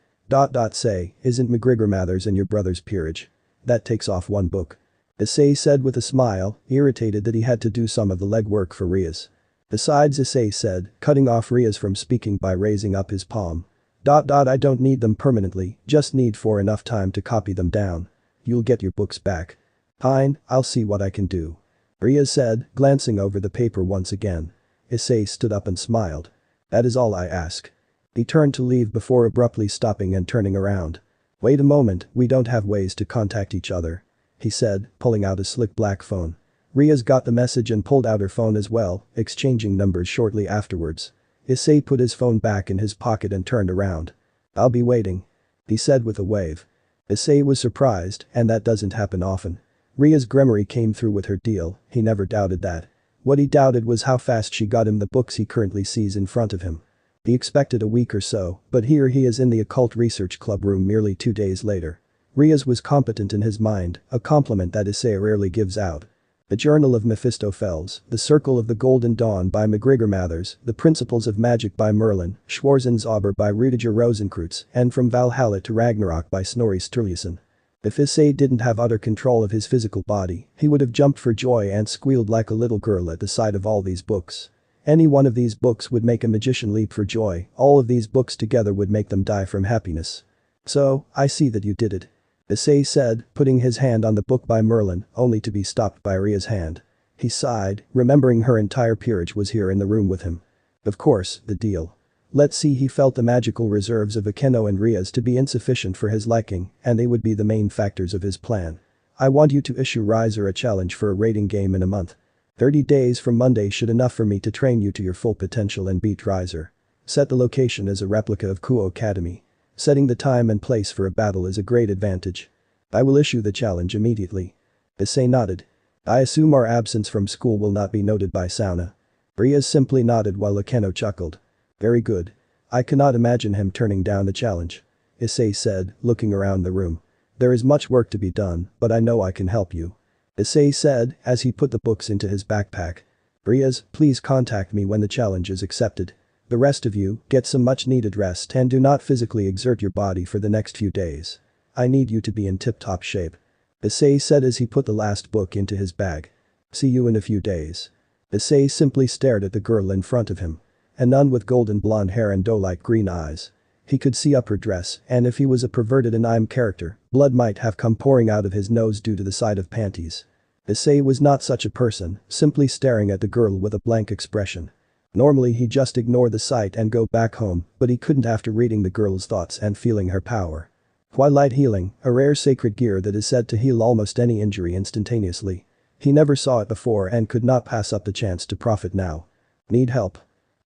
Say, isn't McGregor Mathers in your brother's peerage? That takes off 1 book. Issei said with a smile, irritated that he had to do some of the legwork for Rias. Besides, Issei said, cutting off Rias from speaking by raising up his palm. I don't need them permanently, just need for enough time to copy them down. You'll get your books back. Fine, I'll see what I can do. Rias said, glancing over the paper once again. Issei stood up and smiled. That is all I ask. He turned to leave before abruptly stopping and turning around. Wait a moment, we don't have ways to contact each other. He said, pulling out a slick black phone. Rias got the message and pulled out her phone as well, exchanging numbers shortly afterwards. Issei put his phone back in his pocket and turned around. I'll be waiting. He said with a wave. Issei was surprised, and that doesn't happen often. Rias Gremory came through with her deal, he never doubted that. What he doubted was how fast she got him the books he currently sees in front of him. He expected a week or so, but here he is in the occult research club room merely 2 days later. Rias was competent in his mind, a compliment that Issei rarely gives out. The Journal of Mephistopheles, The Circle of the Golden Dawn by McGregor Mathers, The Principles of Magic by Merlin, Schwarzenzauber by Rudiger Rosenkreutz, and From Valhalla to Ragnarok by Snorri Sturluson. If Issei didn't have utter control of his physical body, he would have jumped for joy and squealed like a little girl at the sight of all these books. Any one of these books would make a magician leap for joy, all of these books together would make them die from happiness. So, I see that you did it. Issei said, putting his hand on the book by Merlin, only to be stopped by Ria's hand. He sighed, remembering her entire peerage was here in the room with him. Of course, the deal. Let's see, he felt the magical reserves of Akeno and Rias to be insufficient for his liking, and they would be the main factors of his plan. I want you to issue Riser a challenge for a raiding game in a month. 30 days from Monday should enough for me to train you to your full potential and beat Riser. Set the location as a replica of Kuo Academy. Setting the time and place for a battle is a great advantage. I will issue the challenge immediately. Issei nodded. I assume our absence from school will not be noted by Sauna. Rias simply nodded while Akeno chuckled. Very good. I cannot imagine him turning down the challenge. Issei said, looking around the room. There is much work to be done, but I know I can help you. Issei said, as he put the books into his backpack. Rias, please contact me when the challenge is accepted. The rest of you, get some much needed rest and do not physically exert your body for the next few days. I need you to be in tip-top shape. Issei said as he put the last book into his bag. See you in a few days. Issei simply stared at the girl in front of him. A nun with golden blonde hair and doe-like green eyes. He could see up her dress, and if he was a perverted anime character, blood might have come pouring out of his nose due to the sight of panties. Issei was not such a person, simply staring at the girl with a blank expression. Normally he'd just ignore the sight and go back home, but he couldn't after reading the girl's thoughts and feeling her power. Twilight Healing, a rare sacred gear that is said to heal almost any injury instantaneously. He never saw it before and could not pass up the chance to profit now. Need help?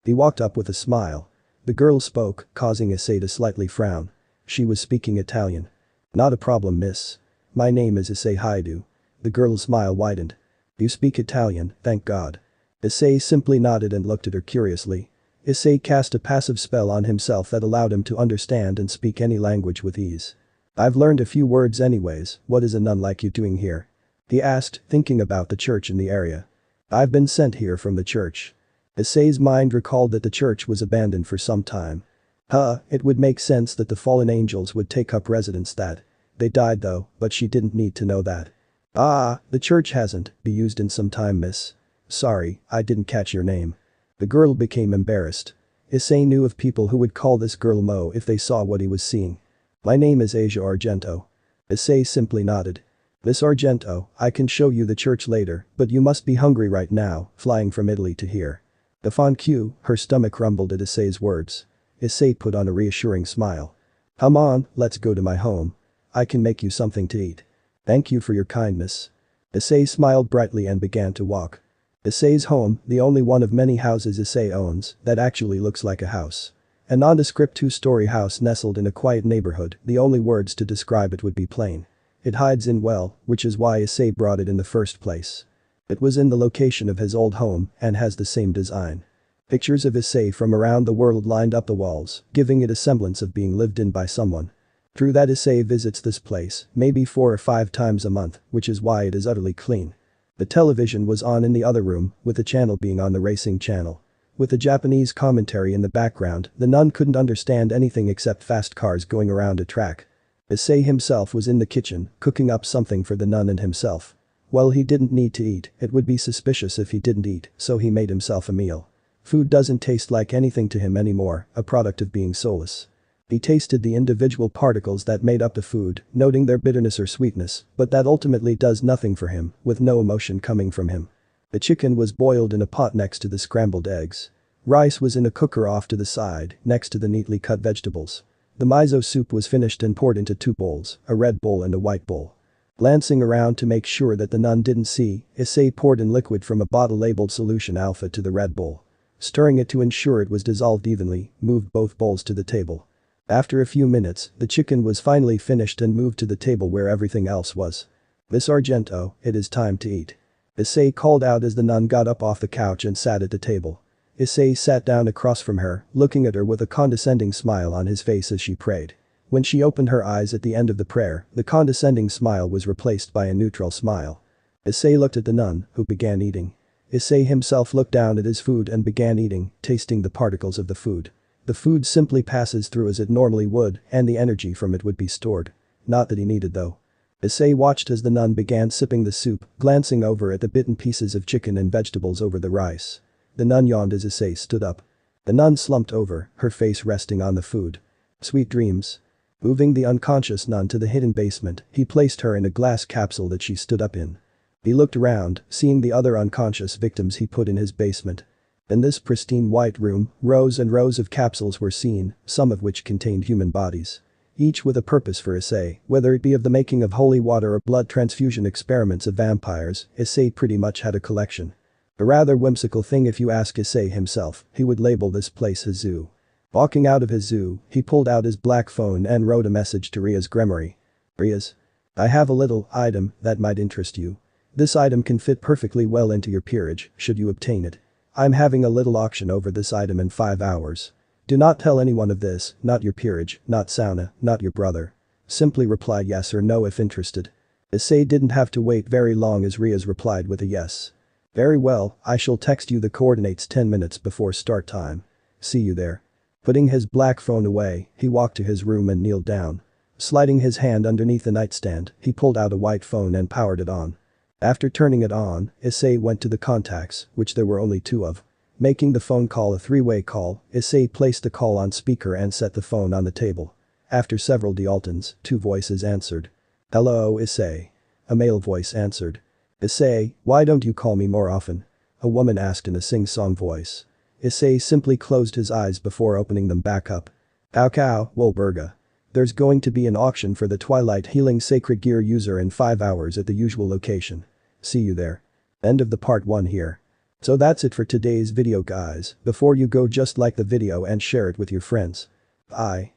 He walked up with a smile. The girl spoke, causing Issei to slightly frown. She was speaking Italian. Not a problem, miss. My name is Issei Hyoudou. The girl's smile widened. You speak Italian, thank God. Issei simply nodded and looked at her curiously. Issei cast a passive spell on himself that allowed him to understand and speak any language with ease. I've learned a few words anyways, what is a nun like you doing here? He asked, thinking about the church in the area. I've been sent here from the church. Issei's mind recalled that the church was abandoned for some time. It would make sense that the fallen angels would take up residence that. They died though, but she didn't need to know that. Ah, the church hasn't been used in some time, miss. Sorry, I didn't catch your name. The girl became embarrassed. Issei knew of people who would call this girl Mo if they saw what he was seeing. My name is Asia Argento. Issei simply nodded. Miss Argento, I can show you the church later, but you must be hungry right now, flying from Italy to here. The Q, her stomach rumbled at Issei's words. Issei put on a reassuring smile. Come on, let's go to my home. I can make you something to eat. Thank you for your kindness. Issei smiled brightly and began to walk. Issei's home, the only one of many houses Issei owns, that actually looks like a house. A nondescript 2-story house nestled in a quiet neighborhood, the only words to describe it would be plain. It hides in well, which is why Issei brought it in the first place. It was in the location of his old home and has the same design. Pictures of Issei from around the world lined up the walls, giving it a semblance of being lived in by someone. True that Issei visits this place, maybe 4 or 5 times a month, which is why it is utterly clean. The television was on in the other room, with the channel being on the racing channel. With the Japanese commentary in the background, the nun couldn't understand anything except fast cars going around a track. Issei himself was in the kitchen, cooking up something for the nun and himself. Well, he didn't need to eat, it would be suspicious if he didn't eat, so he made himself a meal. Food doesn't taste like anything to him anymore, a product of being soulless. He tasted the individual particles that made up the food, noting their bitterness or sweetness, but that ultimately does nothing for him, with no emotion coming from him. The chicken was boiled in a pot next to the scrambled eggs. Rice was in a cooker off to the side, next to the neatly cut vegetables. The miso soup was finished and poured into 2 bowls, a red bowl and a white bowl. Glancing around to make sure that the nun didn't see, Issei poured in liquid from a bottle labeled solution alpha to the red bowl. Stirring it to ensure it was dissolved evenly, moved both bowls to the table. After a few minutes, the chicken was finally finished and moved to the table where everything else was. Miss Argento, it is time to eat. Issei called out as the nun got up off the couch and sat at the table. Issei sat down across from her, looking at her with a condescending smile on his face as she prayed. When she opened her eyes at the end of the prayer, the condescending smile was replaced by a neutral smile. Issei looked at the nun, who began eating. Issei himself looked down at his food and began eating, tasting the particles of the food. The food simply passes through as it normally would, and the energy from it would be stored. Not that he needed though. Issei watched as the nun began sipping the soup, glancing over at the bitten pieces of chicken and vegetables over the rice. The nun yawned as Issei stood up. The nun slumped over, her face resting on the food. Sweet dreams. Moving the unconscious nun to the hidden basement, he placed her in a glass capsule that she stood up in. He looked around, seeing the other unconscious victims he put in his basement. In this pristine white room, rows and rows of capsules were seen, some of which contained human bodies. Each with a purpose for Issei, whether it be of the making of holy water or blood transfusion experiments of vampires, Issei pretty much had a collection. A rather whimsical thing if you ask Issei himself, he would label this place his zoo. Walking out of his zoo, he pulled out his black phone and wrote a message to Ria's Gremory. Ria's. I have a little item that might interest you. This item can fit perfectly well into your peerage, should you obtain it. I'm having a little auction over this item in 5 hours. Do not tell anyone of this, not your peerage, not Sauna, not your brother. Simply reply yes or no if interested. Issei didn't have to wait very long as Ria's replied with a yes. Very well, I shall text you the coordinates 10 minutes before start time. See you there. Putting his black phone away, he walked to his room and kneeled down. Sliding his hand underneath the nightstand, he pulled out a white phone and powered it on. After turning it on, Issei went to the contacts, which there were only 2 of. Making the phone call a 3-way call, Issei placed the call on speaker and set the phone on the table. After several dialtons, 2 voices answered. Hello, Issei. A male voice answered. Issei, why don't you call me more often? A woman asked in a sing-song voice. Issei simply closed his eyes before opening them back up. Cow, Wolberga. There's going to be an auction for the Twilight Healing Sacred Gear user in 5 hours at the usual location. See you there. End of the part 1 here. So that's it for today's video guys, before you go just like the video and share it with your friends. Bye.